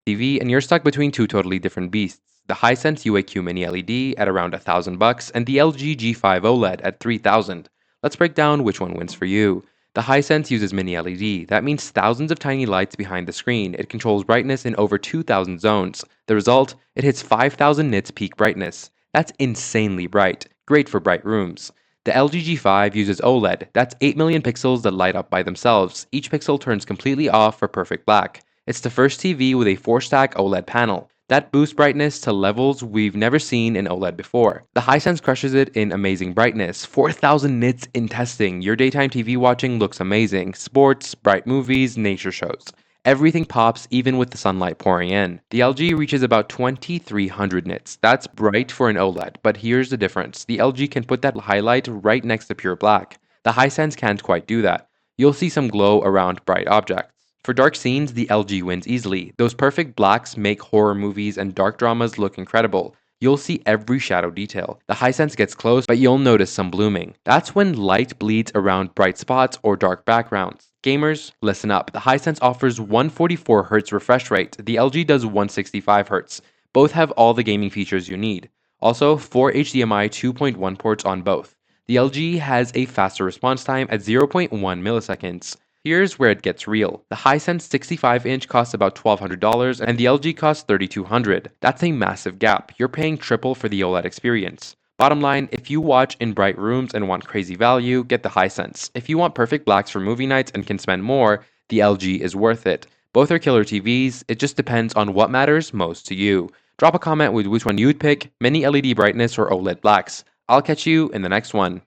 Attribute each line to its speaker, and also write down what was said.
Speaker 1: TV, and you're stuck between two totally different beasts. The Hisense U8Q Mini LED at around $1,000 and the LG G5 OLED at $3,000. Let's break down which one wins for you. The Hisense uses Mini LED. That means thousands of tiny lights behind the screen. It controls brightness in over 2,000 zones. The result? It hits 5,000 nits peak brightness. That's insanely bright. Great for bright rooms. The LG G5 uses OLED. That's 8 million pixels that light up by themselves. Each pixel turns completely off for perfect black. It's the first TV with a 4-stack OLED panel. That boosts brightness to levels we've never seen in OLED before. The Hisense crushes it in amazing brightness. 4,000 nits in testing. Your daytime TV watching looks amazing. Sports, bright movies, nature shows. Everything pops even with the sunlight pouring in. The LG reaches about 2300 nits. That's bright for an OLED, but here's the difference. The LG can put that highlight right next to pure black. The Hisense can't quite do that. You'll see some glow around bright objects. For dark scenes, the LG wins easily. Those perfect blacks make horror movies and dark dramas look incredible. You'll see every shadow detail. The Hisense gets close, but you'll notice some blooming. That's when light bleeds around bright spots or dark backgrounds. Gamers, listen up. The Hisense offers 144Hz refresh rate. The LG does 165Hz. Both have all the gaming features you need. Also, 4 HDMI 2.1 ports on both. The LG has a faster response time at 0.1 milliseconds. Here's where it gets real. The Hisense 65-inch costs about $1,200 and the LG costs $3,200. That's a massive gap. You're paying triple for the OLED experience. Bottom line, if you watch in bright rooms and want crazy value, get the Hisense. If you want perfect blacks for movie nights and can spend more, the LG is worth it. Both are killer TVs, it just depends on what matters most to you. Drop a comment with which one you'd pick, mini LED brightness or OLED blacks. I'll catch you in the next one.